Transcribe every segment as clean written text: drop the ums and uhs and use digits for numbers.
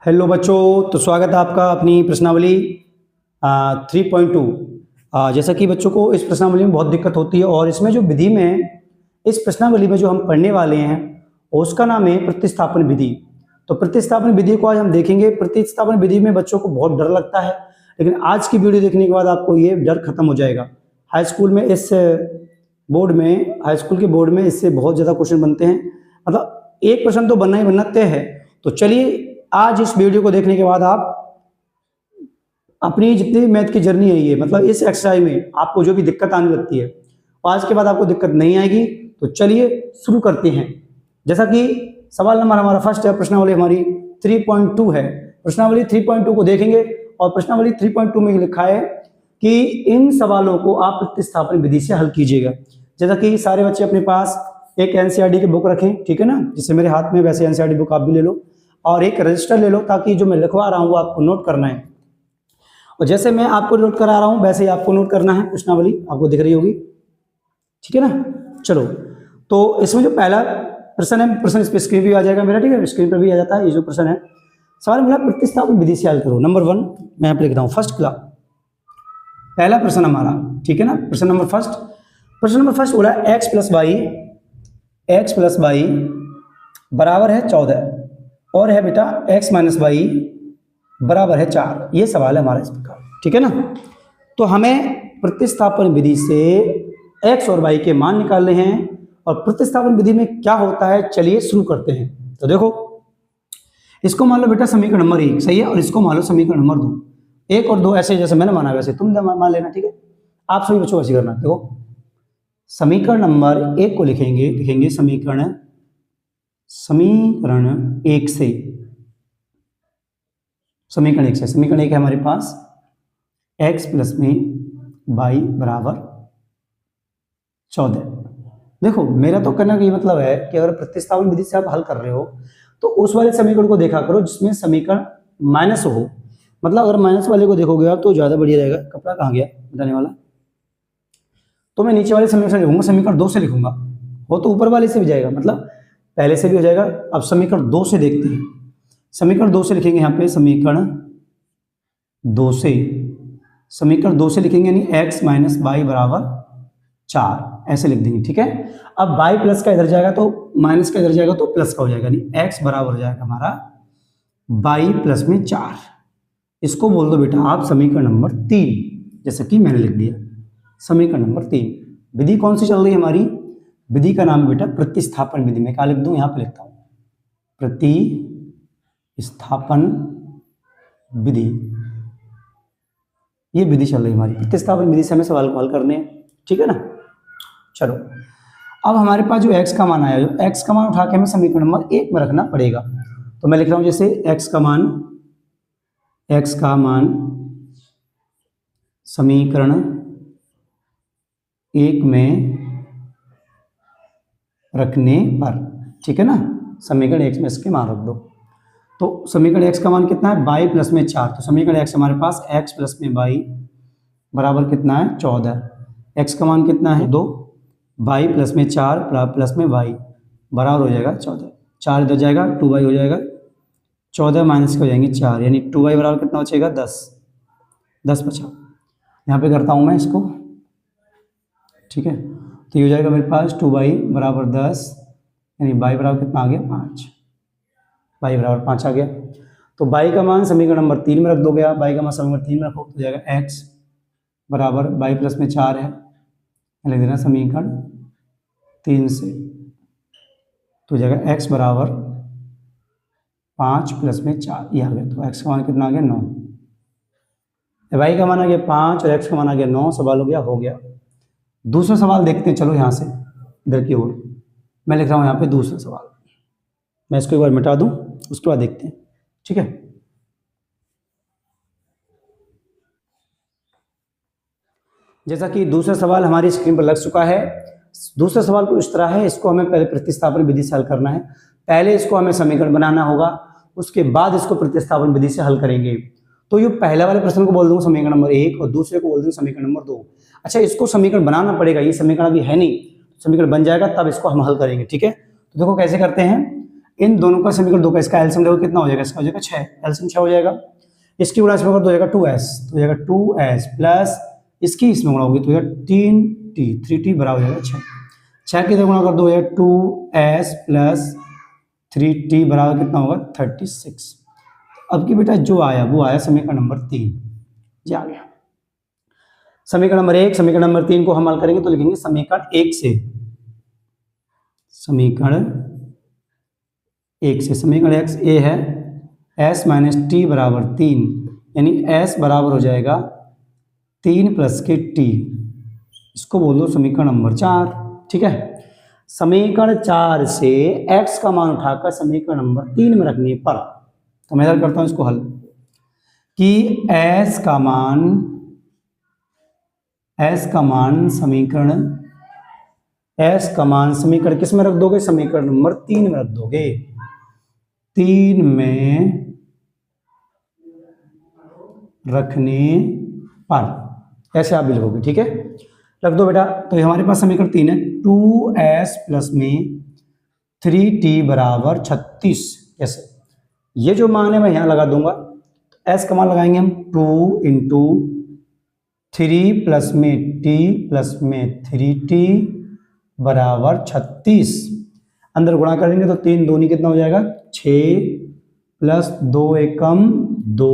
Hello बच्चों, तो स्वागत है आपका अपनी प्रश्नावली 3.2। जैसा कि बच्चों को इस प्रश्नावली में बहुत दिक्कत होती है और इसमें जो विधि में इस प्रश्नावली में जो हम पढ़ने वाले हैं उसका नाम है प्रतिस्थापन विधि। तो प्रतिस्थापन विधि को आज हम देखेंगे। प्रतिस्थापन विधि में बच्चों को बहुत डर लगता है, लेकिन आज की वीडियो देखने के बाद आपको ये डर खत्म हो जाएगा। हाई स्कूल के बोर्ड में इससे बहुत ज़्यादा क्वेश्चन बनते हैं, मतलब एक प्रश्न तो बनना ही बनना तय है। तो चलिए आज इस वीडियो को देखने के बाद आप अपनी जितनी भी मैथ की जर्नी है ये, मतलब इस एक्सरसाइज में आपको जो भी दिक्कत आने लगती है आज के बाद आपको दिक्कत नहीं आएगी। तो चलिए शुरू करते हैं। जैसा कि सवाल नंबर हमारा फर्स्ट है, प्रश्नावली हमारी 3.2 है। प्रश्नावली 3.2 को देखेंगे और प्रश्नावली 3.2 में लिखा है कि इन सवालों को आप प्रतिस्थापन विधि से हल कीजिएगा। जैसा कि सारे बच्चे अपने पास एक एनसीईआरटी की बुक रखें, ठीक है ना, जिससे मेरे हाथ में वैसे एनसीईआरटी बुक आप भी ले लो और एक रजिस्टर ले लो, ताकि जो मैं लिखवा रहा हूँ वो आपको नोट करना है। और जैसे मैं आपको नोट करा रहा हूँ वैसे ही आपको नोट करना है। प्रश्नावली आपको दिख रही होगी, ठीक है ना। चलो, तो इसमें जो पहला प्रश्न है, प्रश्न इस पर स्क्रीन पर आ जाएगा मेरा, ठीक है, स्क्रीन पर भी आ जाता है। ये जो प्रश्न है, सवाल मिला प्रतिस्थापन विधि से हल करो। नंबर 1 मैं यहाँ पे लिख रहा हूँ, फर्स्ट क्लास पहला प्रश्न हमारा, ठीक है ना। प्रश्न नंबर फर्स्ट बोला x प्लस वाई बराबर है 14 और है बेटा x माइनस वाई बराबर है 4। ये सवाल है हमारा इस प्रकार, ठीक है ना। तो हमें प्रतिस्थापन विधि से x और y के मान निकालने हैं और प्रतिस्थापन विधि में क्या होता है, चलिए शुरू करते हैं। तो देखो, इसको मान लो बेटा समीकरण नंबर 1, सही है, और इसको मान लो समीकरण नंबर 2। 1 और 2 ऐसे जैसे मैंने माना वैसे तुम मान लेना, ठीक है। आप सभी बच्चों ऐसे करना। देखो, समीकरण नंबर 1 को लिखेंगे समीकरण 1 से। समीकरण 1 है हमारे पास x प्लस में y बराबर 14। देखो, मेरा तो कहना का ये मतलब है कि अगर प्रतिस्थापन विधि से आप हल कर रहे हो तो उस वाले समीकरण को देखा करो जिसमें समीकरण माइनस हो। मतलब अगर माइनस वाले को देखोगे आप तो ज्यादा बढ़िया रहेगा। कपड़ा कहाँ गया बताने वाला? तो मैं नीचे वाले समीकरण लिखूंगा, समीकरण 2 से लिखूंगा। हो तो ऊपर वाले से भी जाएगा, मतलब पहले से भी हो जाएगा। अब समीकरण 2 से देखते हैं। समीकरण 2 से लिखेंगे यहाँ पे, समीकरण 2 से लिखेंगे, यानी x माइनस वाई बराबर 4 ऐसे लिख देंगे, ठीक है। अब y प्लस का इधर जाएगा तो माइनस का इधर जाएगा तो प्लस का हो जाएगा, यानी x बराबर हो जाएगा हमारा y प्लस में 4। इसको बोल दो बेटा आप समीकरण नंबर 3, जैसे कि मैंने लिख दिया समीकरण नंबर 3। विधि कौन सी चल रही है हमारी? विधि का नाम है बेटा प्रतिस्थापन विधि। मैं क्या लिख दूं? यहाँ पे लिखता हूं प्रतिस्थापन विधि। ये विधि चल रही है हमारी। प्रतिस्थापन विधि से हमें सवाल को हल करने हैं, ठीक है ना। चलो, अब हमारे पास जो x का मान आया, जो x का मान उठा के हमें समीकरण नंबर 1 में रखना पड़ेगा। तो मैं लिख रहा हूं जैसे x का मान समीकरण 1 में रखने पर, ठीक है ना, समीकरण 1 में इसके मान रख दो। तो समीकरण x का मान कितना है? y प्लस में 4। तो समीकरण x हमारे पास x प्लस में y बराबर कितना है? 14। x का मान कितना है? 2, y प्लस में 4 प्लस में y बराबर हो जाएगा 14। 4 इधर जाएगा, 2y हो जाएगा, 14 माइनस हो जाएंगे 4, यानी 2y बराबर कितना बचेगा? 10 बचा। यहाँ पे करता हूँ मैं इसको, ठीक है। तो ये हो जाएगा मेरे पास 2y बराबर 10, यानी y बराबर कितना आ गया? 5। y बराबर 5 आ गया। तो y का मान समीकरण नंबर 3 में रख दो गया, y का मान समीकरण 3 में रखो तो जाएगा x बराबर y प्लस में 4 है, लिख देना समीकरण 3 से। तो जाएगा x बराबर 5 प्लस में 4, ये आ गया। तो x का मान कितना आ गया? 9। y का मान आ गया 5 और x का मान आ गया 9। सवाल हो गया। दूसरा सवाल देखते हैं। चलो यहाँ से इधर की ओर मैं लिख रहा हूँ यहाँ पे दूसरा सवाल। मैं इसको एक बार मिटा दूं, उसके बाद देखते हैं, ठीक है। जैसा कि दूसरा सवाल हमारी स्क्रीन पर लग चुका है। दूसरा सवाल को इस तरह है, इसको हमें पहले प्रतिस्थापन विधि से हल करना है। पहले इसको हमें समीकरण बनाना होगा, उसके बाद इसको प्रतिस्थापन विधि से हल करेंगे। तो ये पहले वाले प्रश्न को बोल दूंगा समीकरण नंबर 1 और दूसरे को बोल दूंगा समीकरण नंबर 2। अच्छा, इसको समीकरण बनाना पड़ेगा, ये समीकरण अभी है नहीं, समीकरण बन जाएगा तब इसको हम हल करेंगे, ठीक है। तो देखो कैसे करते हैं। इन दोनों का समीकरण 2 का, इसका एलसीएम देखो कितना हो जाएगा, इसका हो जाएगा 6, एलसीएम 6 हो जाएगा। इसकी गुणा इसमें कर, तो हो जाएगा 2s, तो हो जाएगा 2s प्लस इसकी इसमें गुणा होगी तो हो जाएगा 3t, 3t बराबर हो जाएगा 6, 6 की गुणा कर दो, हो जाएगा 2s प्लस 3t बराबर कितना होगा 36। अब की बेटा जो आया वो आया समीकरण नंबर 3, ये आ गया समीकरण नंबर 1। समीकरण नंबर 3 को हम हल करेंगे तो लिखेंगे समीकरण 1 से, समीकरण 1 से, समीकरण x ए है s माइनस टी बराबर 3, यानी s बराबर हो जाएगा 3 प्लस के t, इसको बोल दो समीकरण नंबर 4, ठीक है। समीकरण 4 से x का मान उठाकर समीकरण नंबर 3 में रखने पर, तो मैं करता हूं इसको हल कि s का मान समीकरण किस में रख दोगे, समीकरण नंबर 3 में रख दोगे, 3 में रखने पर ऐसे आप भी लिखोगे, ठीक है। रख दो बेटा, तो हमारे पास समीकरण 3 है, 2s प्लस में 3t बराबर 36, ऐसे ये जो मान है मैं यहाँ लगा दूंगा, s का मान लगाएंगे हम 2 इंटू 3 प्लस में t प्लस में 3t बराबर 36, अंदर गुणा करेंगे तो 3 दूनी कितना हो जाएगा 6 प्लस 2 एकम 2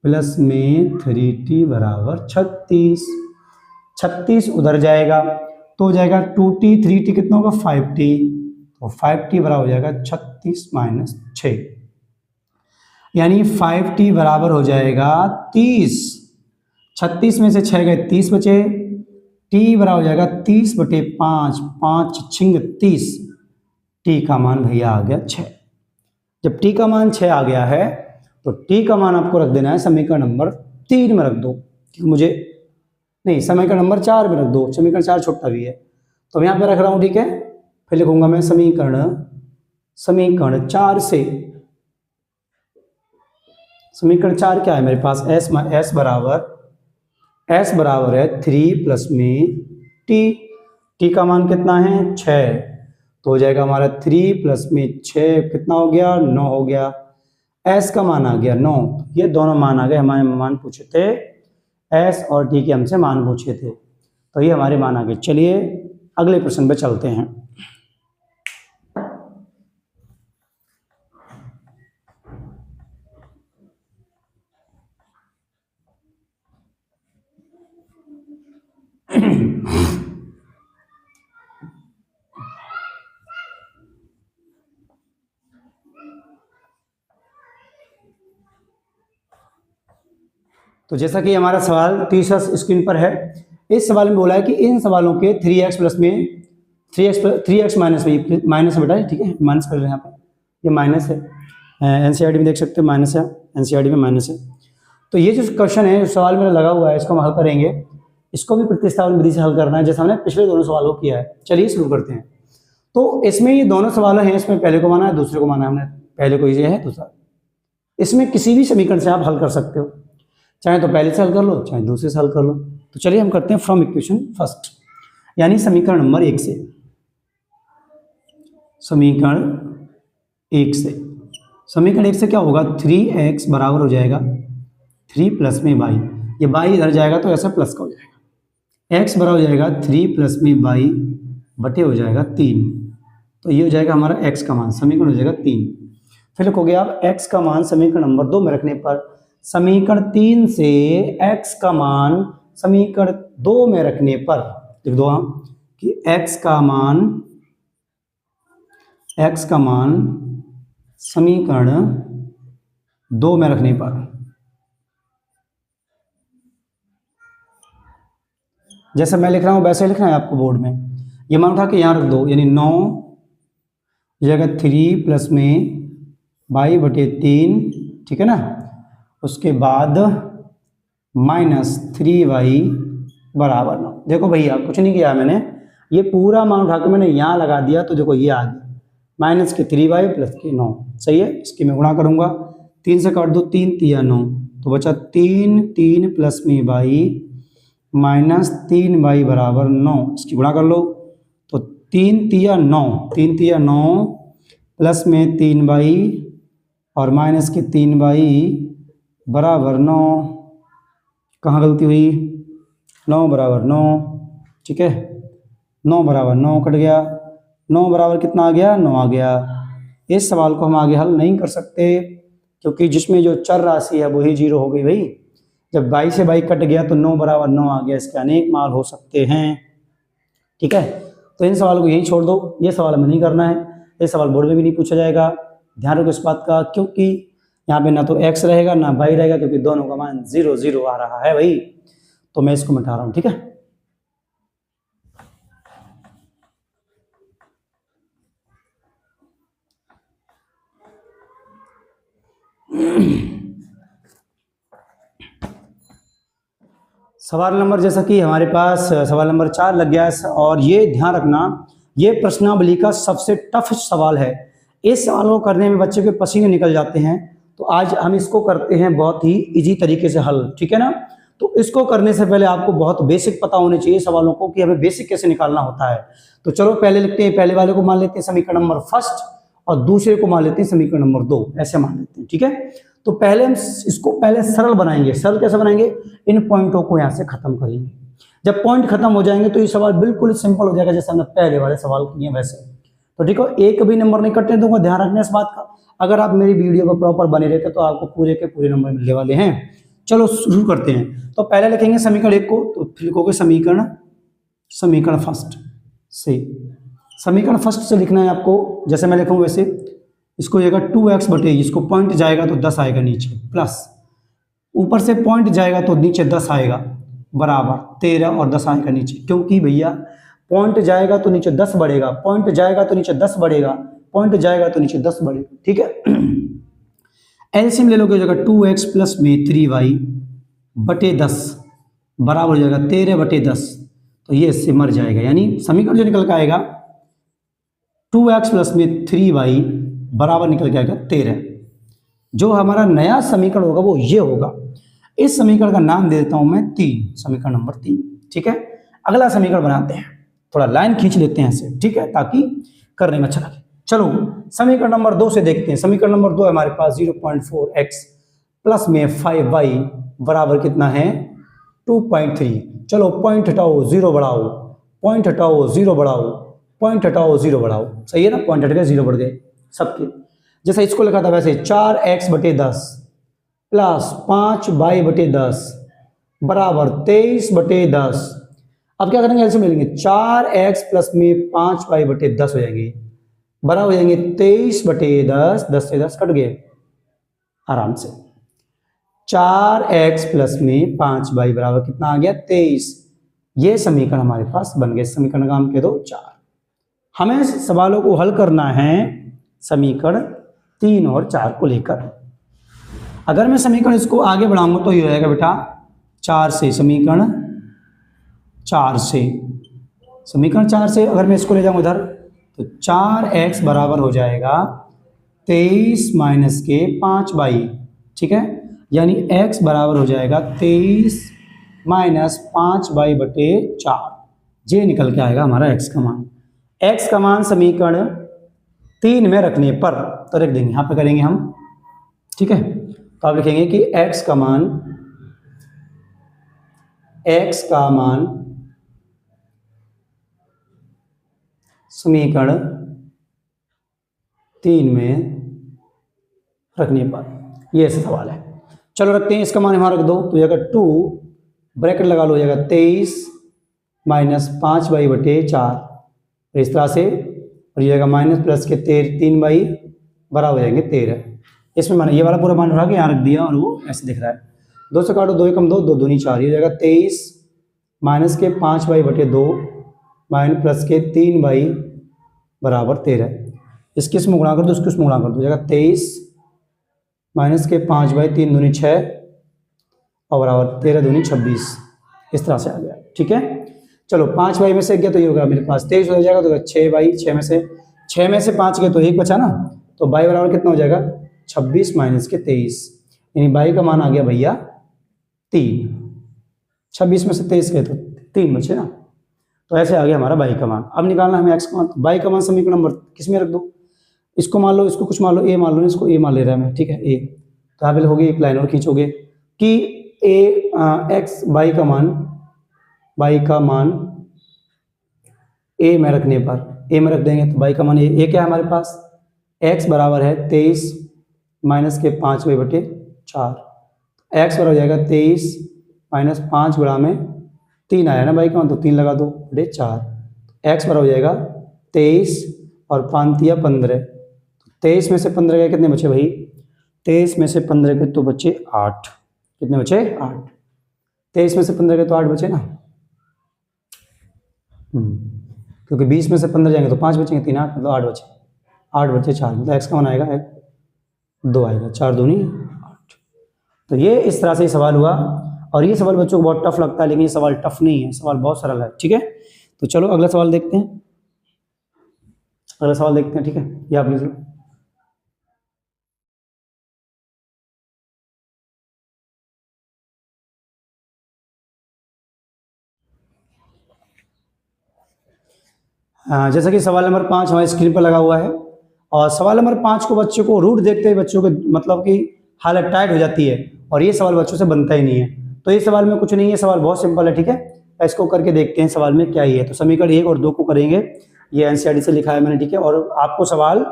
प्लस में 3t बराबर 36, 36 उधर जाएगा तो हो जाएगा 2t, 3t कितना होगा 5t, तो 5t बराबर हो जाएगा 36 माइनस 6, यानी 5t बराबर हो जाएगा 30, 36 में से 6 गए 30 बचे, t बराबर हो जाएगा 30/5, 5 छिंग 30, t का मान भैया आ गया 6। जब t का मान 6 आ गया है तो t का मान आपको रख देना है समीकरण नंबर 3 में रख दो, क्योंकि मुझे नहीं समीकरण नंबर 4 में रख दो, समीकरण 4 छोटा भी है तो मैं यहाँ पे रख रहा हूँ, ठीक है। फिर लिखूंगा मैं समीकरण 4 से, समीकरण 4 क्या है मेरे पास, s बराबर है 3 प्लस में t का मान कितना है 6, तो हो जाएगा हमारा 3 प्लस में 6 कितना हो गया 9 हो गया, s का मान आ गया 9, ये दोनों मान आ गए, हमारे मान पूछे थे s और t के हमसे मान पूछे थे, तो ये हमारे मान आ गए। चलिए अगले प्रश्न पे चलते हैं। तो जैसा कि हमारा सवाल तीसरा स्क्रीन पर है, इस सवाल में बोला है कि इन सवालों के 3x प्लस में 3x माइनस में, माइनस बेटा ठीक है, माइनस कर रहे हैं यहाँ पे, ये माइनस है, एनसीईआरटी में देख सकते हो माइनस है, एनसीईआरटी में माइनस है। तो ये जो क्वेश्चन है, सवाल में लगा हुआ है, इसको हम हल करेंगे, इसको भी प्रतिस्थापन विधि से हल करना है, जैसा हमने पिछले दोनों सवालों को किया है। चलिए शुरू करते हैं। तो इसमें ये दोनों सवाल हैं, इसमें पहले को माना है, दूसरे को माना है हमने, पहले को ये है, दूसरा। इसमें किसी भी समीकरण से आप हल कर सकते हो, चाहे तो पहले से हल कर लो, चाहे दूसरे से हल कर लो। तो चलिए हम करते हैं फ्रॉम इक्वेशन फर्स्ट, यानी समीकरण नंबर 1 से, समीकरण 1 से, समीकरण 1 से क्या होगा, 3x बराबर हो जाएगा 3 प्लस में y, ये y इधर जाएगा तो ऐसा प्लस का हो जाएगा, x बराबर हो जाएगा 3 प्लस में y बटे हो जाएगा 3, तो ये हो जाएगा हमारा x का मान, समीकरण हो जाएगा 3। फिर लिखोगे आप x का मान समीकरण नंबर 2 में रखने पर, समीकरण 3 से x का मान समीकरण 2 में रखने पर, लिख दो हम कि x का मान समीकरण 2 में रखने पर, जैसे मैं लिख रहा हूं वैसे लिखना है आपको बोर्ड में, ये मान उठा के यहाँ रख दो, यानी 9 जगह 3 प्लस में y बटे 3, ठीक है ना, उसके बाद -3y बराबर 9। देखो भैया कुछ नहीं किया मैंने, ये पूरा मान उठा के मैंने यहाँ लगा दिया, तो देखो ये आ गया माइनस के 3y प्लस के 9, सही है। इसकी मैं गुणा करूंगा, 3 से काट दो, 3 तिया 9, तो बचा 3 प्लस में y माइनस 3y बराबर 9, इसकी गुणा कर लो, तो 3 तिया 9, 3 तिया 9 प्लस में 3y और माइनस के 3y बराबर 9। कहाँ गलती हुई? 9 बराबर 9, ठीक है। 9 बराबर 9 कट गया। 9 बराबर कितना आ गया? 9 आ गया। इस सवाल को हम आगे हल नहीं कर सकते क्योंकि जिसमें जो चर राशि है वही 0 हो गई भाई। जब 22 से 22 कट गया तो 9 बराबर 9 आ गया। इसके अनेक मान हो सकते हैं, ठीक है। तो इन सवालों को यही छोड़ दो, ये सवाल हमें नहीं करना है। ये सवाल बोर्ड में भी नहीं पूछा जाएगा। ध्यान रखो इस बात का, क्योंकि यहाँ पे ना तो x रहेगा ना y रहेगा, क्योंकि दोनों का मान 0 0 आ रहा है भाई। तो मैं इसको मिटा रहा हूँ, ठीक है। सवाल नंबर, जैसा कि हमारे पास सवाल नंबर 4 लग गया है, और ये ध्यान रखना, ये प्रश्नावली का सबसे टफ सवाल है। इस सवाल को करने में बच्चे के पसीने निकल जाते हैं। तो आज हम इसको करते हैं बहुत ही इजी तरीके से हल, ठीक है ना। तो इसको करने से पहले आपको बहुत बेसिक पता होने चाहिए सवालों को कि हमें बेसिक कैसे निकालना होता है। तो चलो पहले लिखते हैं, पहले वाले को मान लेते हैं समीकरण नंबर फर्स्ट और दूसरे को मान लेते हैं समीकरण नंबर 2, ऐसे मान लेते हैं, ठीक है। तो पहले हम इसको पहले सरल बनाएंगे। सरल कैसे बनाएंगे? इन पॉइंटों को यहाँ से खत्म करेंगे। जब पॉइंट खत्म हो जाएंगे तो ये सवाल बिल्कुल सिंपल हो जाएगा, जैसे हमने पहले वाले सवाल किए वैसे। तो ठीक है, एक भी नंबर नहीं कटने दूंगा, ध्यान रखना इस बात का। अगर आप मेरी वीडियो पर प्रॉपर बने रहते तो आपको पूरे के पूरे नंबर मिलने वाले हैं। चलो शुरू करते हैं। तो पहले लिखेंगे समीकरण 1 को, तो फिर लिखोगे समीकरण फर्स्ट से। समीकरण फर्स्ट से लिखना है आपको, जैसे मैं लिखूंगा वैसे। इसको जाएगा 2x बटे, इसको पॉइंट जाएगा तो 10 आएगा नीचे, प्लस ऊपर से पॉइंट जाएगा तो नीचे 10 आएगा, बराबर 13 और 10 आएगा नीचे। क्योंकि भैया पॉइंट जाएगा तो नीचे 10 बढ़ेगा, पॉइंट जाएगा तो नीचे 10 बढ़ेगा, पॉइंट जाएगा तो नीचे 10 बढ़ेगा, ठीक है। एलसीएम ले लोगे, जाएगा 2x प्लस में 3y बटे 10 बराबर हो जाएगा 13 बटे 10। तो ये इससे मर जाएगा, यानी समीकरण जो निकल के आएगा 2x प्लस में 3y बराबर निकल के आएगा 13। जो हमारा नया समीकरण होगा वो ये होगा। इस समीकरण का नाम दे देता हूं मैं 3, समीकरण नंबर 3, ठीक है। अगला समीकरण बनाते हैं, थोड़ा लाइन खींच लेते हैं ऐसे, ठीक है, ताकि करने में अच्छा लगे। चलो समीकरण नंबर 2 से देखते हैं। समीकरण नंबर 2 हमारे पास 0.4x प्लस में 5y बराबर कितना है? 2.3। चलो पॉइंट हटाओ 0 बढ़ाओ, पॉइंट हटाओ 0 बढ़ाओ, पॉइंट हटाओ 0 बढ़ाओ, सही है ना। पॉइंट हट गए 0 बढ़ गए सबके। जैसा इसको लिखा था वैसे 4x बटे 10 प्लस 5y बटे 10 बराबर 23 बटे 10। अब क्या करेंगे? एलसीएम ले लेंगे। 4x प्लस में 5y बटे 10 हो जाएंगे, बराबर हो जाएंगे 23 बटे 10। 10 से 10 कट गए आराम से। 4x प्लस में 5y बराबर कितना आ गया? 23। ये समीकरण हमारे पास बन गए। समीकरण का नाम कह दो 4। हमें सवालों को हल करना है समीकरण 3 और 4 को लेकर। अगर मैं समीकरण इसको आगे बढ़ाऊंगा तो ये हो जाएगा बेटा 4 से, समीकरण 4 से, समीकरण 4 से अगर मैं इसको ले जाऊंगा उधर तो 4x बराबर हो जाएगा 23 माइनस के 5y, ठीक है। यानी x बराबर हो जाएगा 23 माइनस 5y बटे 4। ये निकल के आएगा हमारा x का मान। x का मान समीकरण 3 में रखने पर तो रख देंगे, यहाँ पे करेंगे हम, ठीक है। तो आप लिखेंगे कि x का मान समीकरण 3 में रखने पर, ये ऐसा सवाल है। चलो रखते हैं, इसका मान यहाँ रख दो तो ये अगर 2 ब्रैकेट लगा लो, जाएगा 23 माइनस 5y बटे 4, इस तरह से, और ये जाएगा माइनस प्लस के 3y बराबर हो जाएंगे 13। इसमें मैंने ये वाला पूरा मान उठा के यहाँ रख दिया और वो ऐसे दिख रहा है। 2 से काटो, 2 एकम 2, 2 दूनी 4, ये जाएगा 23 माइनस के 5y बटे 2 माइनस प्लस के 3y बराबर 13। इसके इसमें गुणा कर दो, इसके इसमें गुणा कर दो, जाएगा 23 माइनस के 5y 3 दूनी 6 और बराबर 13 दूनी 26। इस तरह से आ गया, ठीक है। चलो 5y में से गया तो ये होगा मेरे पास 23 हो जाएगा, तो 6y, 6 में से 5 गए तो 1 बचा ना, तो y बराबर कितना हो जाएगा 26 माइनस के 23, यानी y का मान आ गया भैया 3। 26 में से 23 गए तो 3 बचे ना, तो ऐसे आ गया हमारा y का मान। अब निकालना हमें x का मान। y का मान समीकरण नंबर किस में रख दो? इसको मान लो, इसको कुछ मान लो, ए मान लो, इसको ए मान ले रहा है मैं, ठीक है ए। तो यहाँ पे होगी एक लाइन और खींचोगे कि ए एक्स बाई का मान ए में रखने पर, ए में रख देंगे तो बाई का मान ए क्या है हमारे पास, एक्स बराबर है 23 माइनस के 5/4, एक्स बराबर हो जाएगा 23 माइनस 5 गुणा में 3 आया ना बाई का मान, तो 3 लगा दो बटे 4, एक्स बराबर हो जाएगा 23 और 5 या 15, 23 में से 15 गए कितने बचे भाई, 23 में से 15 के तो बचे 8, कितने बचे 8, 23 में से 15 के तो 8 बचे ना, क्योंकि 20 में से 15 जाएंगे तो 5 बचेंगे, 3 8 मतलब 8 बचे, 8 बचे 4, मतलब एक्स का मान आएगा 2 आएगा, 4 दूनी 8। तो ये इस तरह से सवाल हुआ, और ये सवाल बच्चों को बहुत टफ लगता है, लेकिन ये सवाल टफ नहीं है, सवाल बहुत सरल है, ठीक है। तो चलो अगला सवाल देखते हैं, अगला सवाल देखते हैं, ठीक है, ये आप लिख लो। जैसा कि सवाल नंबर 5 हमारी स्क्रीन पर लगा हुआ है, और सवाल नंबर 5 को बच्चों को रूट देखते ही बच्चों को मतलब कि हालत टाइट हो जाती है, और ये सवाल बच्चों से बनता ही नहीं है। तो ये सवाल में कुछ नहीं है, सवाल बहुत सिंपल है, ठीक है। इसको करके देखते हैं सवाल में क्या ही है। तो समीकरण 1 और 2 को करेंगे, ये एनसीईआरटी से लिखा है मैंने, ठीक है, और आपको सवाल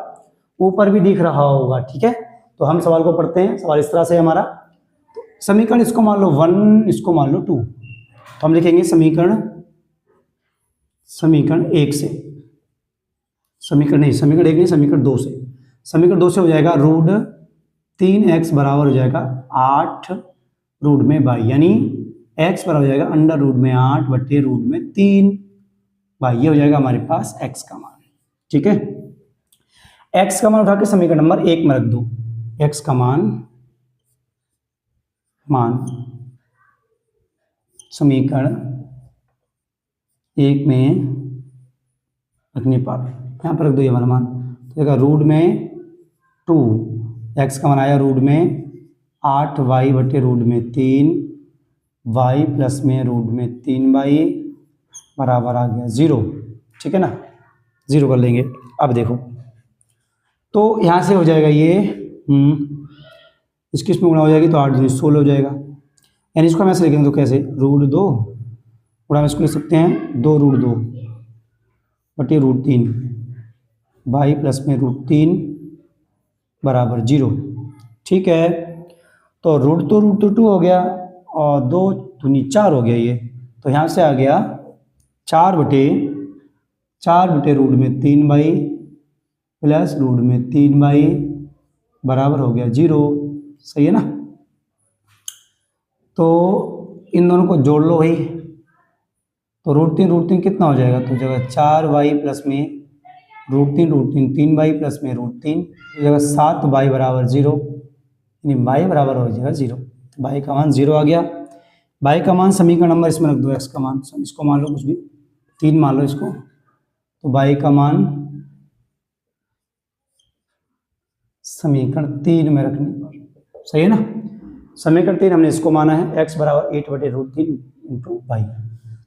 ऊपर भी दिख रहा होगा, ठीक है। तो हम सवाल को पढ़ते हैं। सवाल इस तरह से हमारा, तो समीकरण इसको मान लो 1, इसको मान लो 2, तो हम लिखेंगे समीकरण 1 से, समीकरण 1 नहीं, समीकरण 2 से, समीकरण 2 से हो जाएगा रूट 3x बराबर हो जाएगा 8 रूट में बाई, यानी x बराबर हो जाएगा अंडर रूट में 8 बटे रूट में 3 बाई, ये हो जाएगा हमारे पास x का मान, ठीक है। x का मान उठा के समीकरण नंबर 1 में रख दो, x का मान समीकरण 1 में रखने पर यहाँ पर रख दो ये वाला मान, तो देखा रूट में 2, एक्स का मान आया रूट में 8 वाई बटे रूट में 3 वाई प्लस में रूट में 3 वाई बराबर आ गया 0, ठीक है ना, 0 कर लेंगे। अब देखो तो यहाँ से हो जाएगा ये इसकी इसमें गुणा हो जाएगी, तो 8 दूनी 16 हो जाएगा, यानी इसको हम ऐसे लिखेंगे तो कैसे, रूट 2 गुणा में इसको लिख सकते हैं 2 रूट 2 बटे रूट 3 बाई प्लस में रूट 3 बराबर 0, ठीक है। तो रूट तो 2 हो गया, और 2 दूनी 4 हो गया ये, तो यहाँ से आ गया 4 बटे रूट में 3 बाई प्लस रूट में 3 बाई बराबर हो गया 0, सही है ना। तो इन दोनों को जोड़ लो भाई, तो रूट 3 कितना हो जाएगा, तो जगह 4 वाई प्लस में रूट 3 3 बाई प्लस में रूट 3 जगह 7 बाई बराबर 0, यानी बाई बराबर हो जाएगा 0, तो बाई का मान 0 आ गया। बाई का मान समीकरण नंबर इसमें रख दो, एक्स का मान इसको मान लो कुछ भी 3 मान लो इसको, तो बाई का मान समीकरण 3 में रखने पर, सही है ना। समीकरण 3 हमने इसको माना है, x बराबर 8 बटे रूट 3 इंटू बाई,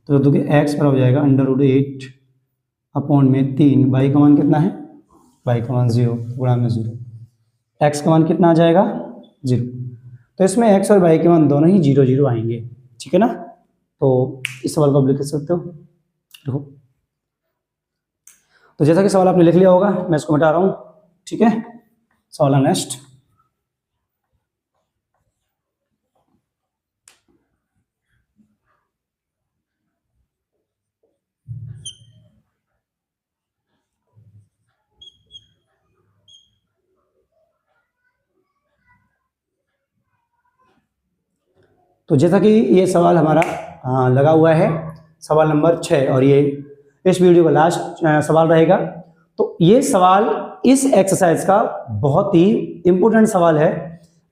तो देखिए x बराबर हो जाएगा अंडर रूट 8 अपॉन में 3, बाई का मान कितना है, बाई का मान 0 गुणा में 0, x का मान कितना आ जाएगा 0, तो इसमें x और बाई के मान दोनों ही 0 0 आएंगे, ठीक है ना। तो इस सवाल को आप लिख सकते हो, देखो तो जैसा कि सवाल आपने लिख लिया होगा, मैं इसको मिटा रहा हूँ, ठीक है। सवाल नेक्स्ट, तो जैसा कि ये सवाल हमारा लगा हुआ है, सवाल नंबर 6, और ये इस वीडियो का लास्ट सवाल रहेगा। तो ये सवाल इस एक्सरसाइज का बहुत ही इम्पोर्टेंट सवाल है,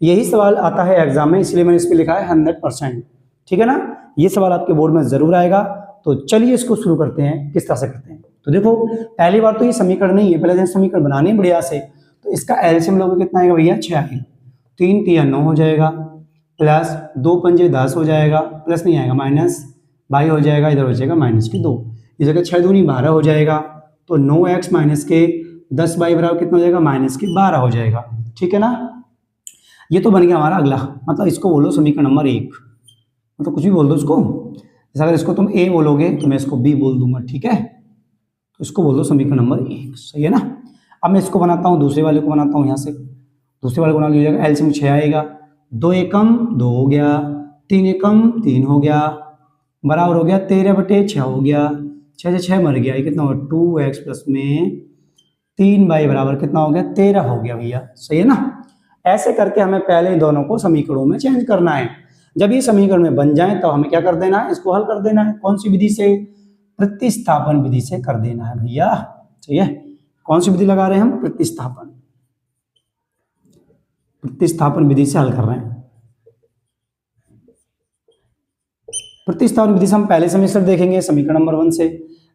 यही सवाल आता है एग्जाम में, इसलिए मैंने इस पर लिखा है 100%, ठीक है ना। ये सवाल आपके बोर्ड में जरूर आएगा। तो चलिए इसको शुरू करते हैं, किस तरह से करते हैं। तो देखो पहली बार तो ये समीकरण नहीं है, पहले समीकरण बनाने बढ़िया से, तो इसका एलसीएम लोगे कितना आएगा भैया 6 आएगा, 3 3 9 हो जाएगा, प्लस 2 पंजे 10 हो जाएगा, प्लस नहीं आएगा माइनस बाई हो जाएगा, इधर हो जाएगा -2, इस जगह 6 दूनी 12 हो जाएगा, तो 9x माइनस के 10y बराबर कितना हो जाएगा, -12 हो जाएगा। ठीक है ना। ये तो बन गया हमारा अगला, मतलब इसको बोलो समीकरण नंबर 1, मतलब कुछ भी बोल दो इसको। जैसे अगर इसको तुम ए बोलोगे तो मैं इसको बी बोल दूंगा। ठीक है, तो इसको बोल दो समीकरण नंबर 1। सही है ना। अब मैं इसको बनाता हूँ, दूसरे वाले को बनाता हूँ। यहाँ से दूसरे वाले को बना लीजिएगा। एलसीएम 6 आएगा, 2 एकम 2 हो गया, 3 एकम 3 हो गया, बराबर हो गया 13/6 हो गया। 6 से 6 मर गया, ये कितना होगा 2x प्लस में 3y बराबर कितना हो गया 13 हो गया भैया। सही है ना। ऐसे करके हमें पहले दोनों को समीकरणों में चेंज करना है। जब ये समीकरण में बन जाए तो हमें क्या कर देना है, इसको हल कर देना है। कौन सी विधि से, प्रतिस्थापन विधि से कर देना है भैया। सही है। कौन सी विधि लगा रहे हैं हम, प्रतिस्थापन, प्रतिस्थापन विधि से हल कर रहे हैं। प्रतिस्थापन विधि से हम पहले समीकरण देखेंगे समीकरण नंबर 1 से।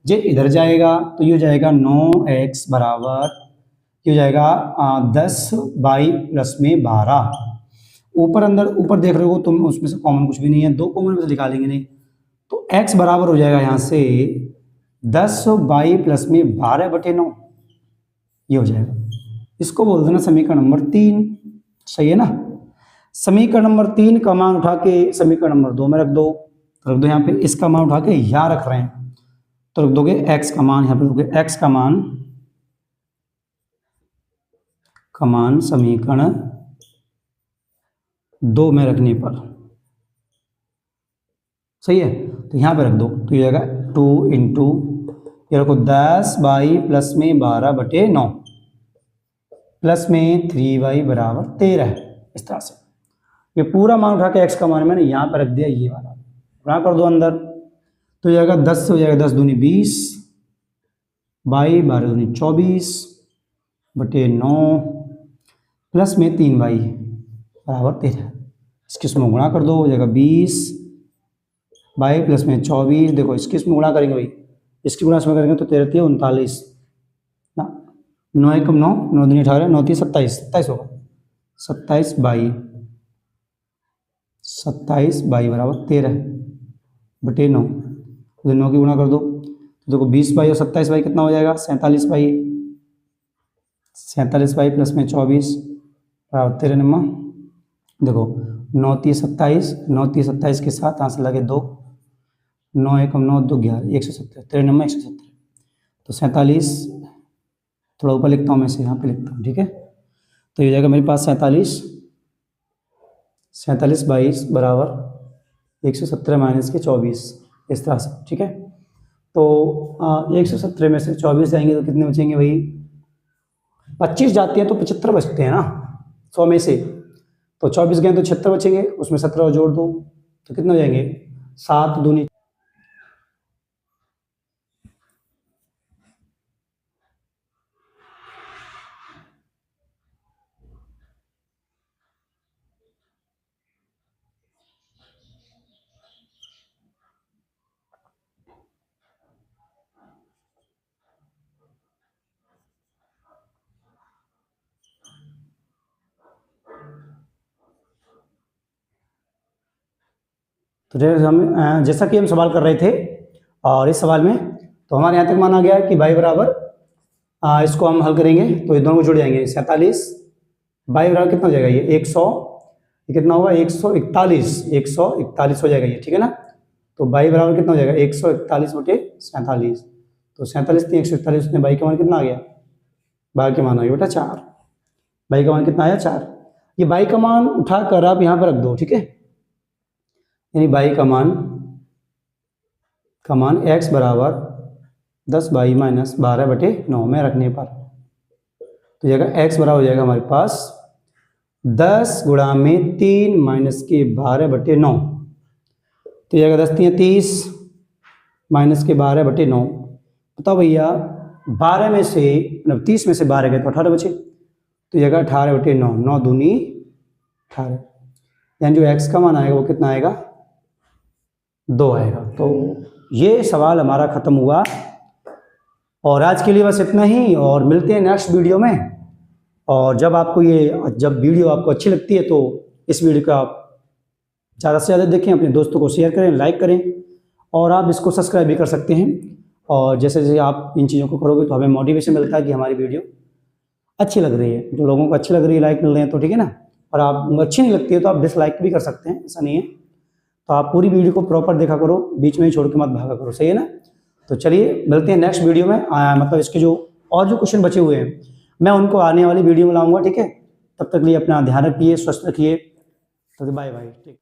जे इधर जाएगा तो ये हो जाएगा 9x बराबर, ये हो जाएगा 10y प्लस में 12। ऊपर अंदर ऊपर देख रहे हो तुम, उसमें से कॉमन कुछ भी नहीं है, 2 कॉमन में से निकालेंगे नहीं, तो x बराबर हो जाएगा यहाँ से 10y प्लस में 12/9, ये हो जाएगा। इसको बोल देना समीकरण नंबर 3। सही है ना। समीकरण नंबर 3 का मान उठा के समीकरण नंबर 2 में रख दो। तो रख दो यहाँ पे, इसका मान उठा के यहाँ रख रहे हैं तो रख दोगे x का मान, यहाँ पे रखोगे x का मान समीकरण 2 में रखने पर। सही है। तो यहाँ पे रख दो तो ये आएगा 2 इंटू, ये रखो 10y प्लस में 12/9 प्लस में 3y बराबर 13। इस तरह से ये पूरा मान उठा के x का मान मैंने यहाँ पर रख दिया, ये वाला गुणा कर दो अंदर, तो ये आएगा 10 से हो जाएगा 10 दूनी 20, y 12 दूनी 24/9 प्लस में 3y बराबर 13। इसके इसमें गुणा कर दो, हो जाएगा 20 y प्लस में 24। देखो इसके इसमें गुणा करेंगे भाई, इसकी गुणा इसमें करेंगे तो 13 39 ना, 9 एकम 9, 9 दूनी 18, 9 3 27, 27 होगा 27y बराबर 13/9। तो 9 की गुणा कर दो तो देखो 20y और 27y कितना हो जाएगा 47y, 47y प्लस में 24 बराबर 13 नम्मा। देखो 9 3 27, 9 3 27 के साथ यहाँ से लगे 2, 9 एकम 9 2 11, 170, 13 नम्मा 170। तो 47 थोड़ा ऊपर लिखता हूँ मैं से, यहाँ पे लिखता हूँ। ठीक है, तो ये जाएगा मेरे पास 47 22 बराबर 170 माइनस के 24, इस तरह से। ठीक है, तो 170 में से 24 जाएंगे तो कितने बचेंगे भाई, 25 जाती है तो 75 बचते हैं ना 100 में से, तो 24 गए तो 76 बचेंगे, उसमें 17 जोड़ दो तो कितने हो जाएंगे 7 दूनी। तो जैसा कि हम सवाल कर रहे थे, और इस सवाल में तो हमारे यहाँ तक माना गया है कि y बराबर, इसको हम हल करेंगे तो ये दोनों को जुड़ जाएंगे। 47 y बराबर कितना हो जाएगा, ये 100, ये कितना होगा 141 हो जाएगा ये। ठीक है ना, तो y बराबर कितना हो जाएगा 141/47। तो 47 3 141, उसमें y का मान कितना आ गया, y का मान आ गया बेटा 4, y का मान कितना आया 4। ये y का मान उठा कर आप यहाँ पर रख दो। ठीक है, यानी y का मान x बराबर 10y माइनस 12/9 में रखने पर तो जाएगा x बराबर हो जाएगा हमारे पास 10 गुणा में 3 माइनस के 12/9, तो जाएगा 10 3 30 माइनस के 12/9। बताओ भैया 12 में से मतलब 30 में से 12 गए तो 18 बचे, तो जाएगा 18/9, 9 दूनी 18, यानी जो x का मान आएगा वो कितना आएगा 2 आएगा। तो ये सवाल हमारा खत्म हुआ, और आज के लिए बस इतना ही, और मिलते हैं नेक्स्ट वीडियो में। और जब वीडियो आपको अच्छी लगती है तो इस वीडियो को आप ज़्यादा से ज़्यादा देखें, अपने दोस्तों को शेयर करें, लाइक करें, और आप इसको सब्सक्राइब भी कर सकते हैं। और जैसे जैसे आप इन चीज़ों को करोगे तो हमें मोटिवेशन मिलता है कि हमारी वीडियो अच्छी लग रही है। तो लोगों को अच्छी लग रही है, लाइक मिल रहे हैं तो ठीक है ना। और आप अच्छी नहीं लगती है तो आप डिसलाइक भी कर सकते हैं, ऐसा नहीं है। तो आप पूरी वीडियो को प्रॉपर देखा करो, बीच में ही छोड़ के मत भागा करो, सही है ना। तो चलिए मिलते हैं नेक्स्ट वीडियो में। मतलब इसके जो और जो क्वेश्चन बचे हुए हैं मैं उनको आने वाली वीडियो में लाऊंगा, ठीक है। तब तक लिए अपना ध्यान रखिए, स्वस्थ रखिए। तो बाय बाय, ठीक।